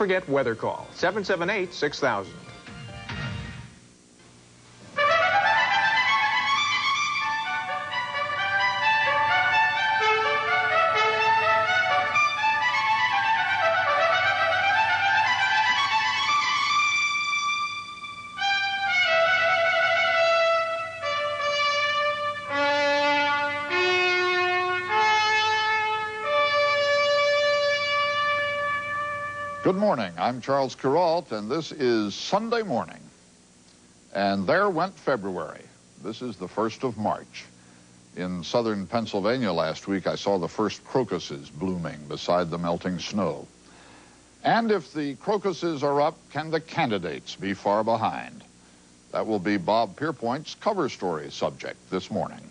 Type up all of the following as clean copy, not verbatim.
forget Weather Call, 778-6000. Good morning. I'm Charles Kuralt, and this is Sunday Morning. And there went February. This is the 1st of March. In southern Pennsylvania last week, I saw the first crocuses blooming beside the melting snow. And if the crocuses are up, can the candidates be far behind? That will be Bob Pierpoint's cover story subject this morning.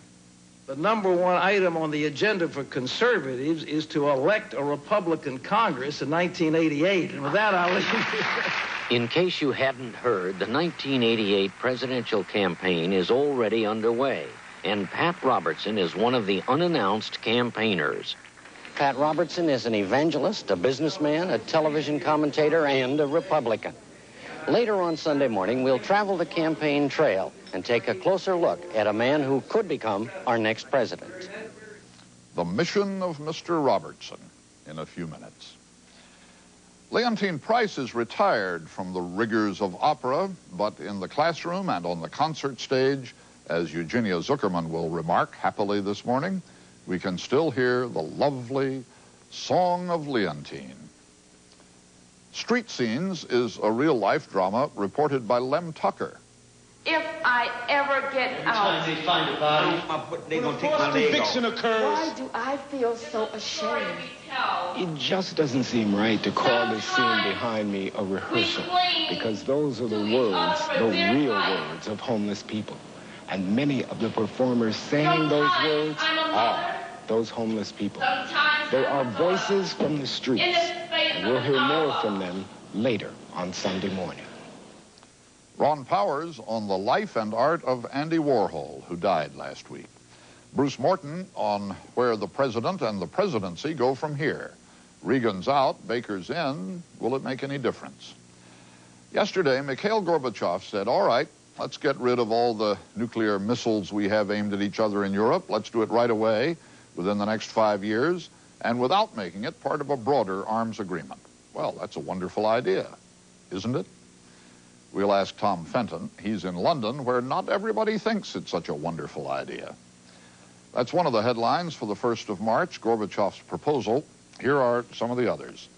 The number one item on the agenda for conservatives is to elect a Republican Congress in 1988. And with that, I'll leave you. In case you hadn't heard, the 1988 presidential campaign is already underway, and Pat Robertson is one of the unannounced campaigners. Pat Robertson is an evangelist, a businessman, a television commentator, and a Republican. Later on Sunday morning, we'll travel the campaign trail and take a closer look at a man who could become our next president. The mission of Mr. Robertson in a few minutes. Leontine Price is retired from the rigors of opera, but in the classroom and on the concert stage, as Eugenia Zuckerman will remark happily this morning, we can still hear the lovely Song of Leontine. Street Scenes is a real-life drama reported by Lem Tucker. If I ever get out, they find a body, they're going to take my leg off. why do I feel so ashamed? It just doesn't seem right to call this scene behind me a rehearsal, because those are the words, the real words of homeless people. And many of the performers saying those words are those homeless people. They are voices from the streets, and we'll hear more from them later on Sunday morning. Ron Powers on the life and art of Andy Warhol, who died last week. Bruce Morton on where the president and the presidency go from here. Reagan's out, Baker's in. Will it make any difference? Yesterday, Mikhail Gorbachev said, all right, let's get rid of all the nuclear missiles we have aimed at each other in Europe. Let's do it right away within the next 5 years and without making it part of a broader arms agreement. Well, that's a wonderful idea, isn't it? We'll ask Tom Fenton. He's in London, where not everybody thinks it's such a wonderful idea. That's one of the headlines for the 1st of March, Gorbachev's proposal. Here are some of the others.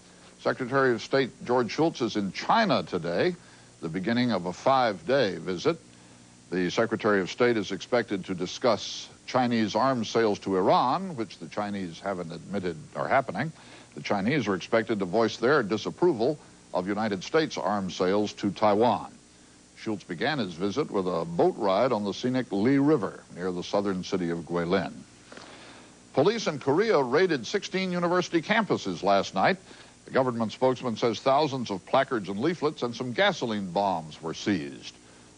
Secretary of State George Shultz is in China today, the beginning of a 5-day visit. The Secretary of State is expected to discuss Chinese arms sales to Iran, which the Chinese haven't admitted are happening. The Chinese are expected to voice their disapproval of United States arms sales to Taiwan. Shultz began his visit with a boat ride on the scenic Li River near the southern city of Guilin. Police in Korea raided 16 university campuses last night. The government spokesman says thousands of placards and leaflets and some gasoline bombs were seized.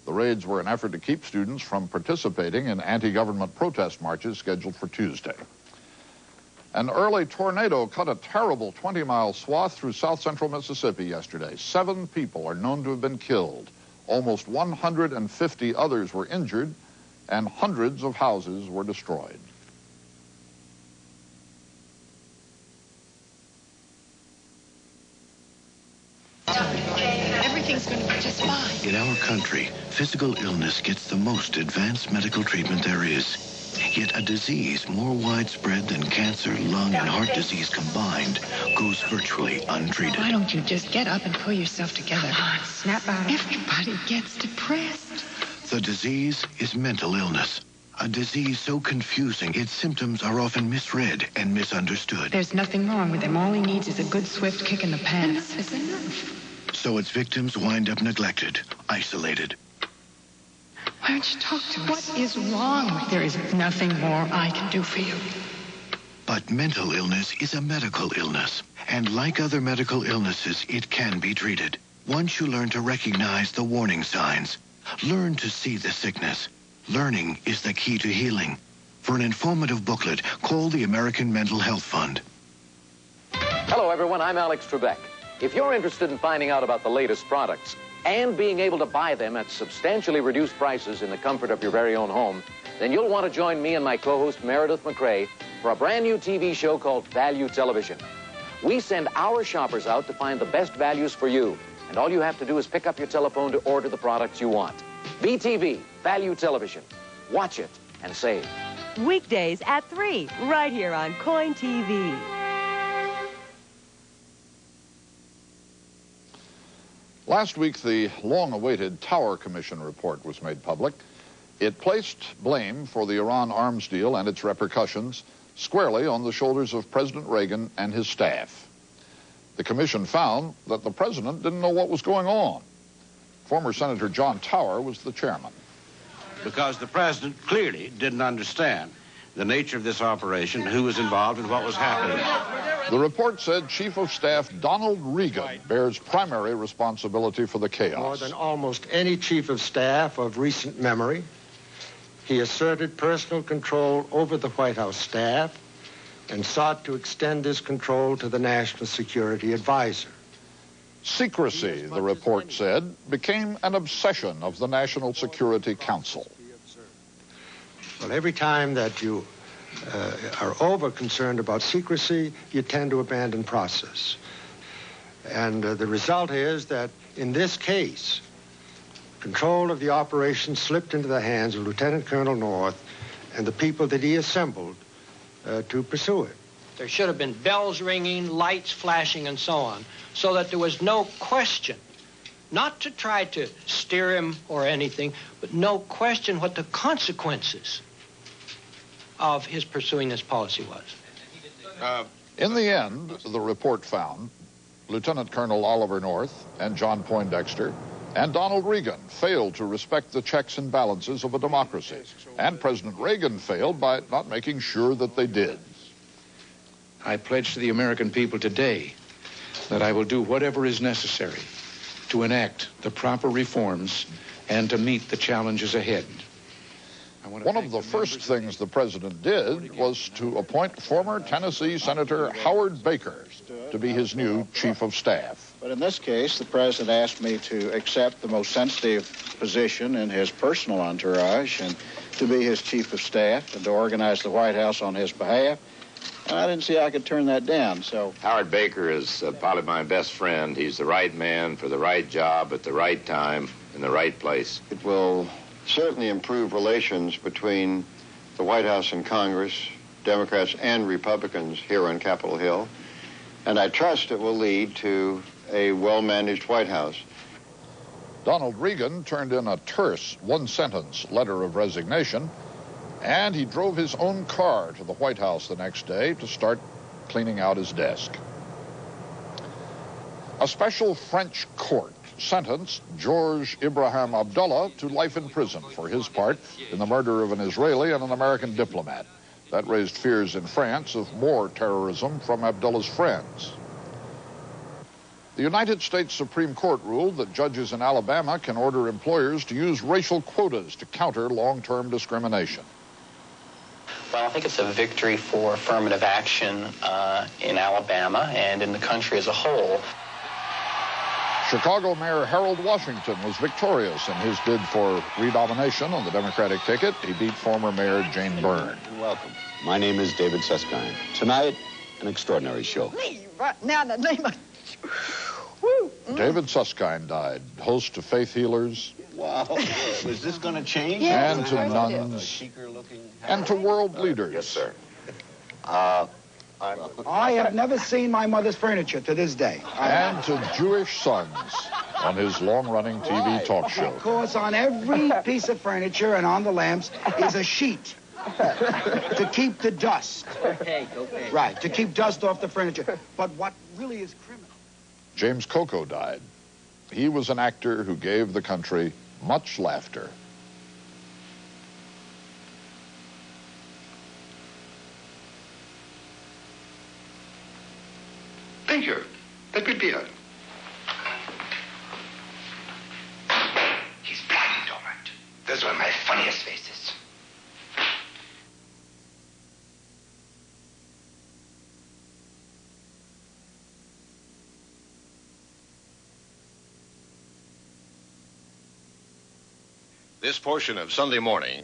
The raids were an effort to keep students from participating in anti-government protest marches scheduled for Tuesday. An early tornado cut a terrible 20-mile swath through south-central Mississippi yesterday. 7 people are known to have been killed. Almost 150 others were injured, and hundreds of houses were destroyed. Everything's going to be just fine. In our country, physical illness gets the most advanced medical treatment there is. Yet a disease more widespread than cancer, lung, and heart disease combined goes virtually untreated. Why don't you just get up and pull yourself together? Come on, snap out. Everybody gets depressed. The disease is mental illness. A disease so confusing, its symptoms are often misread and misunderstood. There's nothing wrong with him. All he needs is a good, swift kick in the pants. Enough is enough. So its victims wind up neglected, isolated. Why don't you talk to us? What is wrong? There is nothing more I can do for you. But mental illness is a medical illness. And like other medical illnesses, it can be treated. Once you learn to recognize the warning signs, learn to see the sickness. Learning is the key to healing. For an informative booklet, call the American Mental Health Fund. Hello, everyone. I'm Alex Trebek. If you're interested in finding out about the latest products and being able to buy them at substantially reduced prices in the comfort of your very own home, then you'll want to join me and my co-host Meredith McRae for a brand new TV show called Value Television. We send our shoppers out to find the best values for you, and all you have to do is pick up your telephone to order the products you want. VTV, Value Television. Watch it and save. Weekdays at 3, right here on Coin TV. Last week, the long-awaited Tower Commission report was made public. It placed blame for the Iran arms deal and its repercussions squarely on the shoulders of President Reagan and his staff. The commission found that the president didn't know what was going on. Former Senator John Tower was the chairman. Because the president clearly didn't understand the nature of this operation, who was involved, and what was happening. The report said Chief of Staff Donald Regan bears primary responsibility for the chaos. More than almost any chief of staff of recent memory, he asserted personal control over the White House staff and sought to extend this control to the National Security Advisor. Secrecy, the report said, became an obsession of the National Security Council. Well, every time that you are over-concerned about secrecy, you tend to abandon process. And the result is that in this case, control of the operation slipped into the hands of Lieutenant Colonel North and the people that he assembled to pursue it. There should have been bells ringing, lights flashing, and so on, so that there was no question, not to try to steer him or anything, but no question what the consequences of his pursuing this policy was. In the end, the report found Lieutenant Colonel Oliver North and John Poindexter and Donald Regan failed to respect the checks and balances of a democracy. And President Reagan failed by not making sure that they did. I pledge to the American people today that I will do whatever is necessary to enact the proper reforms and to meet the challenges ahead. One of the first things the president did was to appoint former Tennessee Senator Howard Baker to be his new chief of staff. But in this case, the president asked me to accept the most sensitive position in his personal entourage and to be his chief of staff and to organize the White House on his behalf. And I didn't see I could turn that down, so... Howard Baker is probably my best friend. He's the right man for the right job at the right time in the right place. It will certainly improve relations between the White House and Congress, Democrats and Republicans here on Capitol Hill, and I trust it will lead to a well-managed White House. Donald Regan turned in a terse one-sentence letter of resignation, and he drove his own car to the White House the next day to start cleaning out his desk. A special French court sentenced George Ibrahim Abdullah to life in prison for his part in the murder of an Israeli and an American diplomat. That raised fears in France of more terrorism from Abdullah's friends. The United States Supreme Court ruled that judges in Alabama can order employers to use racial quotas to counter long-term discrimination. Well, I think it's a victory for affirmative action in Alabama and in the country as a whole. Chicago Mayor Harold Washington was victorious in his bid for renomination on the Democratic ticket. He beat former Mayor Jane Byrne. Welcome. My name is David Susskind. Tonight, an extraordinary show. Right now, the name of... David Susskind died, host to faith healers. Wow. Was this going to change? And to nuns. And to world leaders. Yes, sir. I have never seen my mother's furniture to this day. And to Jewish sons on his long-running TV talk show. Because on every piece of furniture and on the lamps is a sheet to keep the dust. Okay. Right, to keep dust off the furniture. But what really is criminal... James Coco died. He was an actor who gave the country much laughter. Thank you. That good beer. He's blind, all right. Those were my funniest faces. This portion of Sunday Morning